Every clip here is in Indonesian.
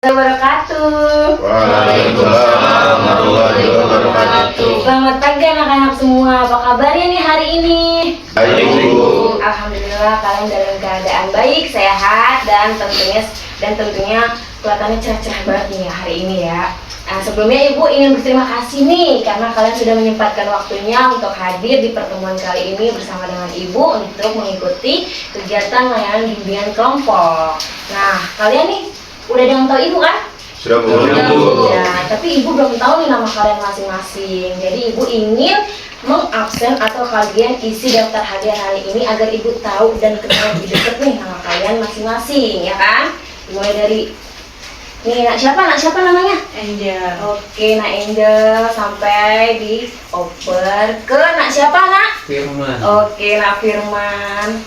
Wabarakatuh. Waalaikumsalam warahmatullahi wabarakatuh. Selamat pagi anak-anak semua. Apa kabarnya nih hari ini? Baik, Bu. Alhamdulillah kalian dalam keadaan baik, sehat dan tentunya kelihatannya cerah-cerah banget nih ya hari ini ya. Nah, sebelumnya Ibu ingin berterima kasih nih karena kalian sudah menyempatkan waktunya untuk hadir di pertemuan kali ini bersama dengan Ibu untuk mengikuti kegiatan layanan bimbingan kelompok. Nah, kalian nih udah ada yang tahu Ibu kan? Sudah, Bu. Ya, tapi Ibu belum tahu nih nama kalian masing-masing. Jadi Ibu ingin mengabsen atau kalian isi daftar hadiah hari ini agar Ibu tahu dan kenal lebih dekat nih nama kalian masing-masing, ya kan? Mulai dari nih, nak siapa namanya? Angel. Oke, nak Angel sampai dioper ke nak siapa, nak? Firman. Oke, nak Firman.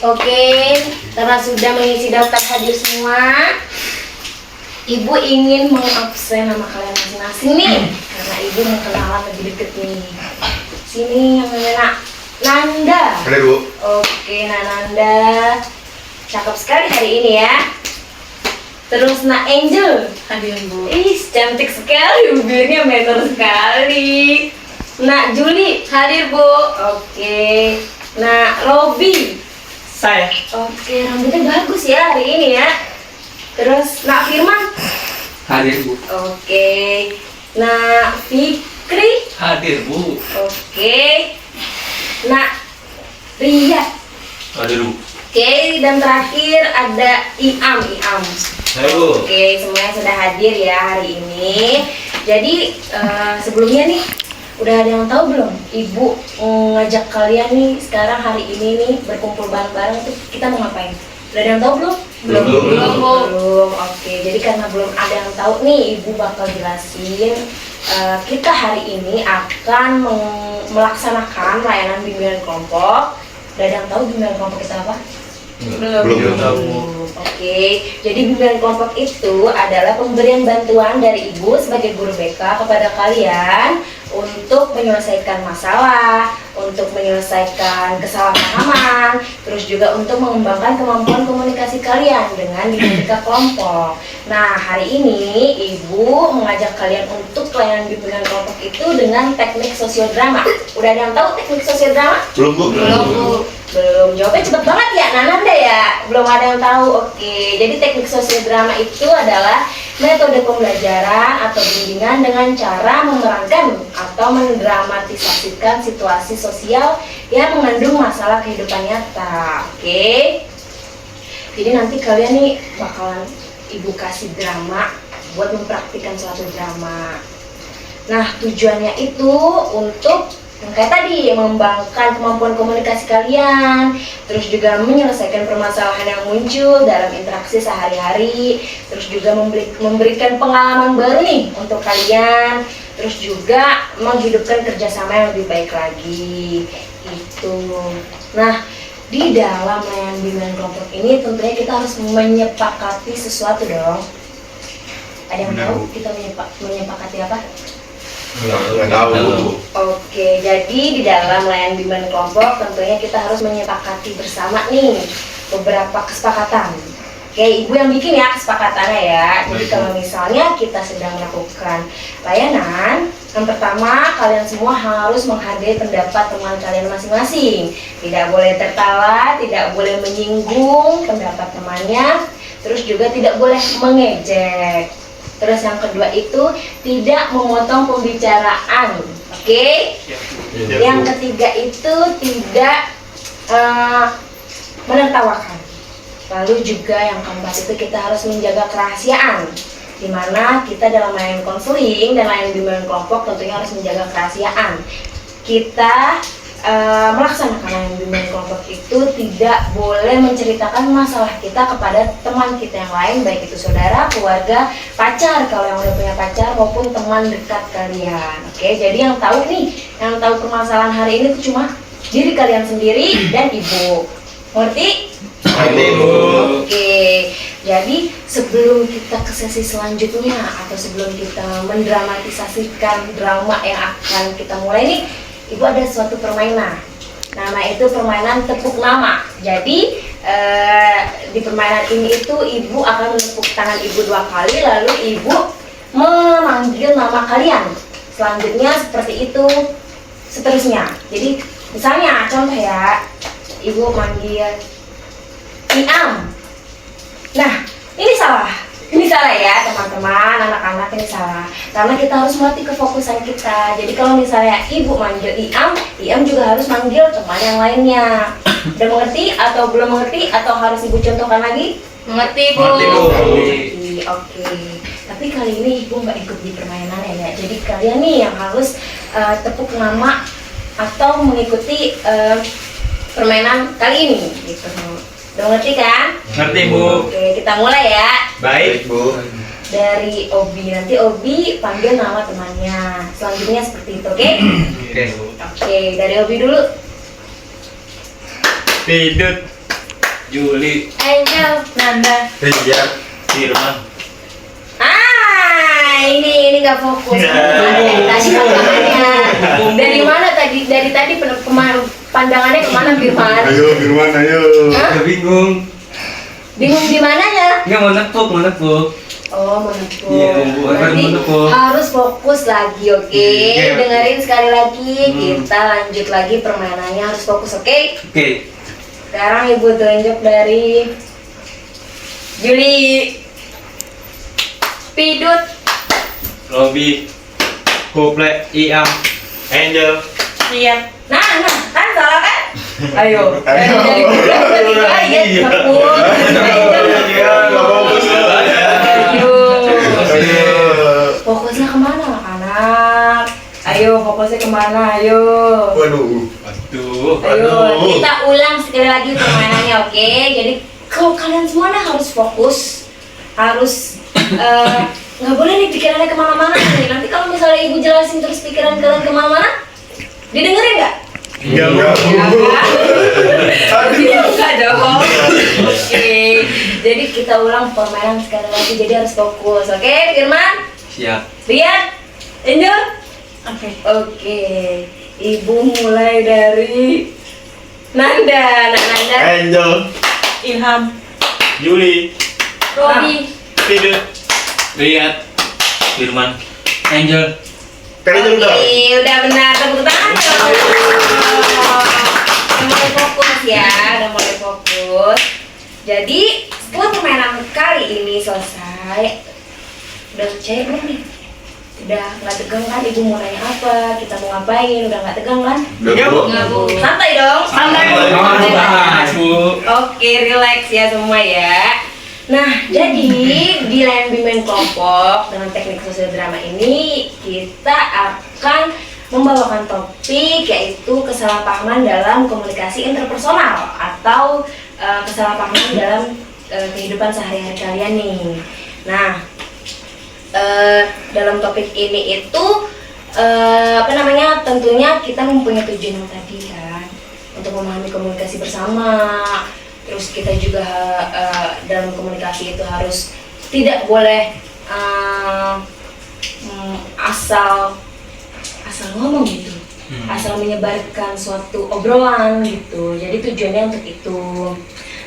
Oke, karena sudah mengisi daftar hadir semua, Ibu ingin mengabsen nama kalian masing-masing nih, karena Ibu mau kenalan lebih deket nih. Sini yang namanya Nanda. Ada, Bu. Oke, Nanda, cakep sekali hari ini ya. Terus Nak Angel. Hadir, Bu. Ih, cantik sekali, bibirnya menor sekali. Nak Juli, hadir Bu. Oke. Nak Robi. Saya. Oke, rambutnya bagus ya hari ini ya. Terus Nak Firman. Hadir, Bu. Oke. Nak Fikri. Hadir, Bu. Oke. Nak Ria. Hadir, Bu. Oke, dan terakhir ada Iam. Hai, Bu. Oke, semuanya sudah hadir ya hari ini. Jadi sebelumnya nih, udah ada yang tahu belum? Ibu ngajak kalian nih sekarang hari ini nih berkumpul bareng-bareng tuh kita mau ngapain? Udah ada yang tahu belum? Belum. Oke, jadi karena belum ada yang tahu nih, Ibu bakal jelasin. Kita hari ini akan melaksanakan layanan bimbingan kelompok. Udah ada yang tahu bimbingan kelompok kita apa? Belum tahu. Oke, jadi bimbingan kelompok itu adalah pemberian bantuan dari Ibu sebagai guru BK kepada kalian untuk menyelesaikan masalah, untuk menyelesaikan kesalahpahaman, terus juga untuk mengembangkan kemampuan komunikasi kalian dengan dinamika kelompok. Nah, hari ini Ibu mengajak kalian untuk layanan bimbingan kelompok itu dengan teknik sosiodrama. Udah ada yang tahu teknik sosiodrama? Belum, Bu. Belum, jawabnya cepet banget ya, Nananda ya. Belum ada yang tahu. Oke, jadi teknik sosiodrama itu adalah metode pembelajaran atau bimbingan dengan cara memerankan atau mendramatisasikan situasi sosial yang mengandung masalah kehidupan nyata. Oke, jadi nanti kalian nih bakalan Ibu kasih drama buat mempraktikkan suatu drama. Nah, tujuannya itu untuk yang kayak tadi, mengembangkan kemampuan komunikasi kalian, terus juga menyelesaikan permasalahan yang muncul dalam interaksi sehari-hari, terus juga memberikan pengalaman baru nih untuk kalian, terus juga menghidupkan kerjasama yang lebih baik lagi gitu. Nah, di dalam layanan bimbingan kelompok ini tentunya kita harus menyepakati sesuatu dong. Ada yang tahu kita menyepakati apa? Nggak tahu, Bu. Oke, jadi di dalam layanan bimbingan kelompok tentunya kita harus menyepakati bersama nih beberapa kesepakatan. Oke, Ibu yang bikin ya kesepakatannya ya. Jadi kalau misalnya kita sedang melakukan layanan, yang pertama kalian semua harus menghargai pendapat teman kalian masing-masing. Tidak boleh tertawa, tidak boleh menyinggung pendapat temannya, terus juga tidak boleh mengejek. Terus yang kedua itu tidak memotong pembicaraan, oke? Yang ketiga itu tidak menertawakan. Lalu juga yang keempat itu kita harus menjaga kerahasiaan, di mana kita dalam layanan konseling dan layanan bimbingan kelompok tentunya harus menjaga kerahasiaan. Kita melaksanakan bimbingan kelompok itu tidak boleh menceritakan masalah kita kepada teman kita yang lain, baik itu saudara, keluarga, pacar kalau yang udah punya pacar maupun teman dekat kalian. Oke, jadi yang tahu permasalahan hari ini itu cuma diri kalian sendiri dan ibu. Ngerti? Oke, jadi sebelum kita ke sesi selanjutnya atau sebelum kita mendramatisasikan drama yang akan kita mulai nih, ibu ada suatu permainan. Nama itu permainan tepuk nama. Jadi di permainan ini itu ibu akan menepuk tangan ibu 2 kali, lalu ibu memanggil nama kalian. Selanjutnya seperti itu, seterusnya. Jadi misalnya contoh ya, ibu manggil Iam. Nah, ini salah ya teman-teman, anak-anak, ini salah. Karena kita harus melatih kefokusan kita. Jadi kalau misalnya ibu manggil Iam juga harus manggil teman yang lainnya. Udah mengerti atau belum mengerti atau harus ibu contohkan lagi? Mengerti, Bu? Mengerti. Oke. Tapi kali ini ibu nggak ikut di permainan ya. Jadi kalian nih yang harus tepuk nama atau mengikuti permainan kali ini gitu. Udah ngerti kan? Ngerti, Bu. Oke, kita mulai ya. Baik, Bu. Dari Obi, nanti Obi panggil nama temannya. Selanjutnya seperti itu, oke? Oke, Bu. Oke, dari Obi dulu. Pidut, Juli, Angel, Nanda. Rizal. Firman. Ini nggak fokus. Dari tadi pandangannya. Dari mana tadi? Dari tadi pandangannya kemana, Firman? Ayo, Firman, ayo. Hah? Bingung. Bingung di mananya? Nggak mau nepuk. Oh, menepuk. Iya, Bu. Berarti Menepuk. harus fokus lagi, oke? Iya. Dengerin sekali lagi. Kita lanjut lagi permainannya, harus fokus, oke? Oke. Sekarang ibu tunjuk dari Juli. Pidut. Robi, Kuple, Iam, Angel. Siap. Nah, kan salah kan? Ayo. Ayo. Dari bulan ketiga ya, tepuk. Iya, nggak fokus. Ayo. Ayo. Fokusnya kemana, anak-anak? Ayo, fokusnya kemana? Ayo. Waduh. Ayo, kita ulang sekali lagi permainannya, oke? Jadi kalau kalian semuanya harus fokus, harus nggak boleh nih pikirannya kemana-mana nih. Nanti kalau misalnya ibu jelasin terus pikiran kalian kemana-mana, didengerin nggak? Iya, enggak. Iya enggak dong. Oke, jadi kita ulang permainan sekali lagi. Jadi harus fokus, oke? Firman, Siap. Rian, Angel, oke. Ibu mulai dari Nanda. Nanda, Angel. Ilham, Juli, Robi, Pidut, Riyad, Firman, Angel. Kan Angel udah. Oke, udah benar. Tepuk tangan dong. Udah mulai fokus ya, udah mulai fokus. Jadi setelah permainan kali ini selesai, udah cair belum nih? Udah nggak tegang kan? Ibu mau nanya apa? Kita mau ngapain? Udah nggak tegang kan? Udah, Bu. Nggak, Bu. Santai dong. Santai. Bu. Oke, relax ya semua ya. Nah, jadi di lain bimbingan kelompok dengan teknik sosial drama ini kita akan membawakan topik yaitu kesalahpahaman dalam komunikasi interpersonal atau kesalahpahaman dalam kehidupan sehari-hari kalian nih. Nah, dalam topik ini itu tentunya kita mempunyai tujuan yang tadi kan, untuk memahami komunikasi bersama. Terus kita juga dalam komunikasi itu harus tidak boleh asal ngomong gitu, asal menyebarkan suatu obrolan gitu. Jadi tujuannya untuk itu.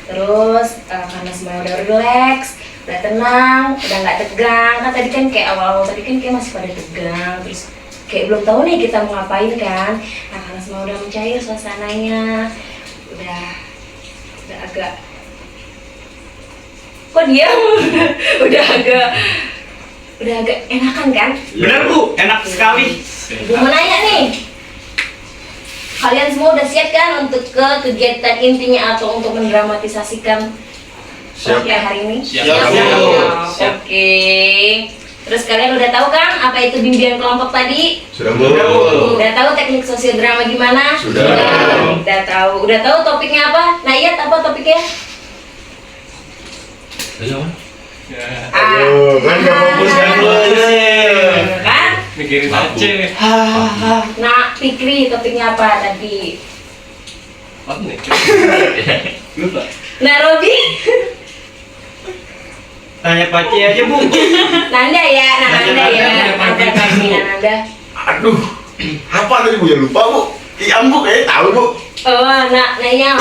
Terus karena semuanya udah relax, udah tenang, udah nggak tegang. Kan tadi kan kayak awal-awal tadi kan kayak masih pada tegang. Terus kayak belum tahu nih kita mau ngapain kan. Nah karena semua udah mencair suasananya, udah agak kok diam. udah agak enakan kan? Benar, Bu, enak sekali. Ibu mau nanya nih, kalian semua udah siap kan untuk ke kegiatan intinya atau untuk mendramatisasikan Siap. hari ini? Siap. Siap. Oke. Terus kalian udah tahu kan apa itu bimbingan kelompok tadi? Sudah, Bu. Udah tahu teknik teknik sosiodrama gimana? Sudah. Udah tahu. Udah tahu topiknya apa? Nah, iya apa topiknya? Aduh, kan gak fokus kan lu. Kan? Mikirin aja. Nah, Fikri topiknya apa tadi? Apa nih? Lupa. Nah, Robi? Tanya Paci aja, Bu. Nanda ya, Nanda ya. Nanda, Apa tadi Nanda? Aduh, apa tadi Bu? Ya lupa Bu. Ambuk tahu Bu. Oh, nanya.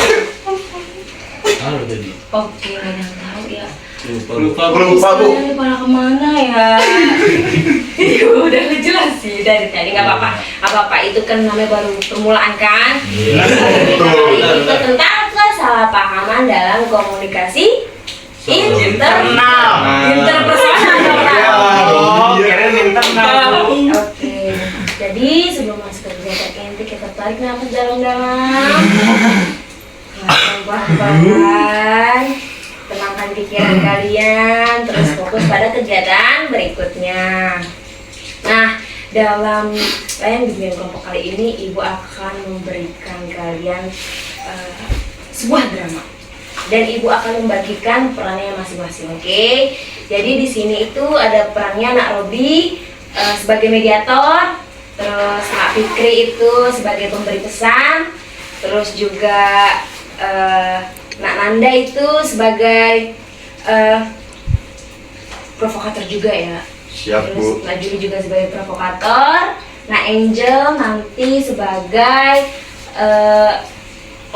Halo tadi. Oke, nggak ada yang tahu ya. Lupa Bu. Ini pada kemana ya? Udah jelas sih dari tadi, nggak apa-apa. Nggak apa-apa, itu kan namanya baru permulaan kan? Betul. Itu tentang kesalahpahaman dalam komunikasi internal. Interpersonal dong, Kak. Oh, kirain internal. Oke, jadi sebelum masuk ke kegiatan inti kita tarik nafas dalam-dalam. Bahan, tenangkan pikiran kalian, terus fokus pada kegiatan berikutnya. Nah, dalam layan bimbingan kelompok kali ini, Ibu akan memberikan kalian sebuah drama. Dan Ibu akan membagikan perannya masing-masing, oke? Jadi di sini itu ada perannya Nak Robi sebagai mediator, terus Nak Fikri itu sebagai pemberi pesan, terus juga Nak Nanda itu sebagai provokator juga ya. Siap Terus Bu. Nak Juli juga sebagai provokator, Nak Angel nanti sebagai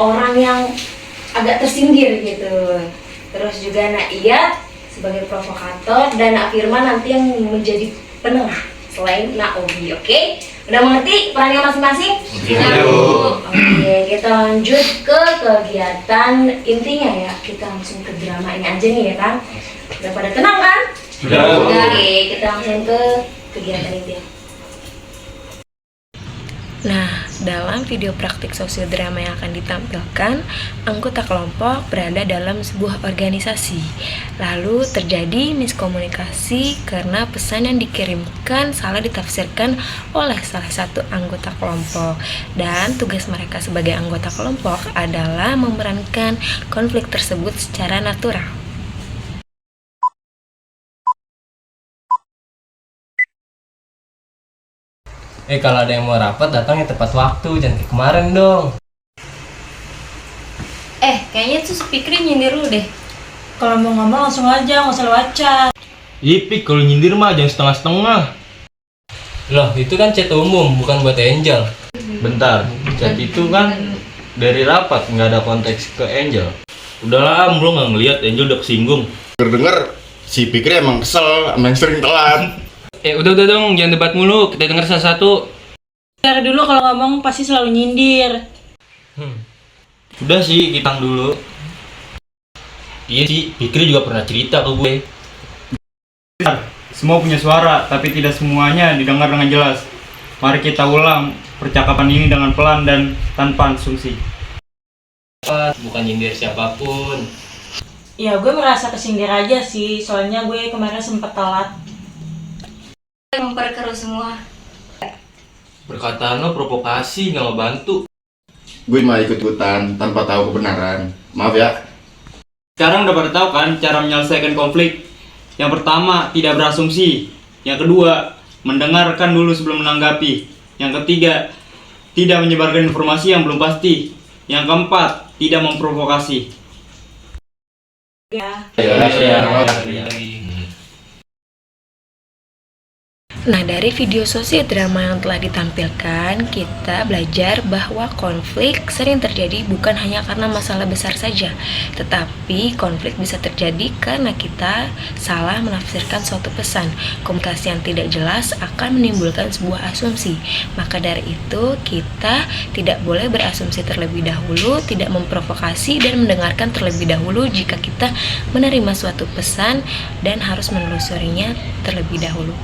orang yang agak tersinggir gitu. Terus juga Nak Iyat sebagai provokator dan Nak Firman nanti yang menjadi penengah selain Nak Obi, oke? Udah mengerti perannya masing-masing? Iya, Bu. Oke, kita lanjut ke kegiatan intinya ya. Kita langsung ke drama ini aja nih ya kan? Udah pada tenang kan? Sudah. Oke, kita langsung ke kegiatan intinya. Nah, dalam video praktik sosiodrama yang akan ditampilkan, anggota kelompok berada dalam sebuah organisasi. Lalu terjadi miskomunikasi karena pesan yang dikirimkan salah ditafsirkan oleh salah satu anggota kelompok. Dan tugas mereka sebagai anggota kelompok adalah memerankan konflik tersebut secara natural. Kalau ada yang mau rapat datangnya tepat waktu, jangan kayak kemarin dong. Kayaknya tuh speaker nyindir lu deh. Kalau mau ngomong langsung aja, nggak usah lewat chat. Ipik kalau nyindir mah jangan setengah-setengah. Loh, itu kan chat umum, bukan buat Angel. Bentar, chat itu kan dari rapat, nggak ada konteks ke Angel. Udahlah, lo nggak ngeliat Angel udah kesinggung. Denger si Fikri emang kesel sama yang sering telat. Udah dong, jangan debat mulu, kita denger satu-satu. Dari dulu kalau ngomong pasti selalu nyindir. Udah sih, kita dulu. Iya sih, Fikri juga pernah cerita ke gue. Semua punya suara, tapi tidak semuanya didengar dengan jelas. Mari kita ulang percakapan ini dengan pelan dan tanpa asumsi. Bukan nyindir siapapun. Ya gue merasa kesindir aja sih, soalnya gue kemarin sempet telat. Memperkeruh semua. Perkataan lo provokasi, nggak ngebantu. Gue mah ikut-ikutan tanpa tahu kebenaran. Maaf ya. Sekarang udah pada tahu kan cara menyelesaikan konflik. Yang pertama, tidak berasumsi. Yang kedua, mendengarkan dulu sebelum menanggapi. Yang ketiga, tidak menyebarkan informasi yang belum pasti. Yang keempat, tidak memprovokasi. Nah, dari video sosiodrama yang telah ditampilkan, kita belajar bahwa konflik sering terjadi bukan hanya karena masalah besar saja, tetapi konflik bisa terjadi karena kita salah menafsirkan suatu pesan. Komunikasi yang tidak jelas akan menimbulkan sebuah asumsi. Maka dari itu, kita tidak boleh berasumsi terlebih dahulu, tidak memprovokasi, dan mendengarkan terlebih dahulu jika kita menerima suatu pesan dan harus menelusurinya terlebih dahulu.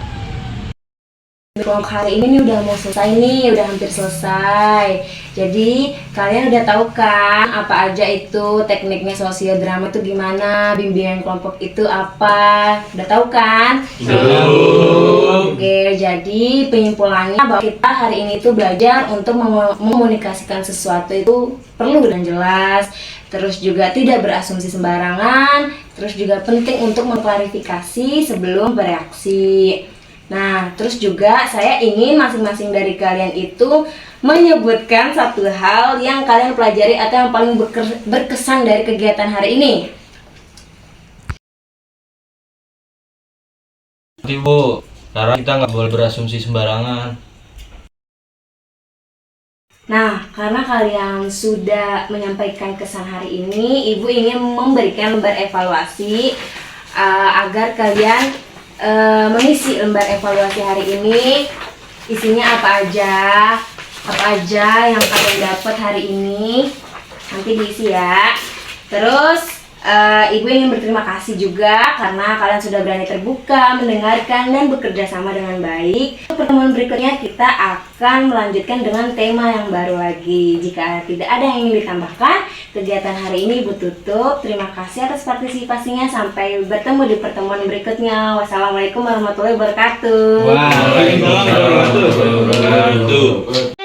Kelompok hari ini nih udah mau selesai nih, udah hampir selesai. Jadi kalian udah tahu kan apa aja itu tekniknya sosiodrama itu gimana, bimbingan kelompok itu apa? Udah tahu kan? Oke, jadi penyimpulannya bahwa kita hari ini tuh belajar untuk mekomunikasikan sesuatu itu perlu dan jelas, terus juga tidak berasumsi sembarangan, terus juga penting untuk mengklarifikasi sebelum bereaksi. Nah, terus juga saya ingin masing-masing dari kalian itu menyebutkan satu hal yang kalian pelajari atau yang paling berkesan dari kegiatan hari ini. Nanti Bu, karena kita nggak boleh berasumsi sembarangan. Nah, karena kalian sudah menyampaikan kesan hari ini, Ibu ingin memberikan lembar evaluasi agar kalian mengisi lembar evaluasi hari ini. Isinya apa aja yang kalian dapat hari ini, nanti diisi ya. Terus Ibu ingin berterima kasih juga karena kalian sudah berani terbuka, mendengarkan, dan bekerja sama dengan baik. Pertemuan berikutnya kita akan melanjutkan dengan tema yang baru lagi. Jika tidak ada yang ingin ditambahkan, kegiatan hari ini Ibu tutup. Terima kasih atas partisipasinya. Sampai bertemu di pertemuan berikutnya. Wassalamualaikum warahmatullahi wabarakatuh. Waalaikumsalam warahmatullahi wabarakatuh.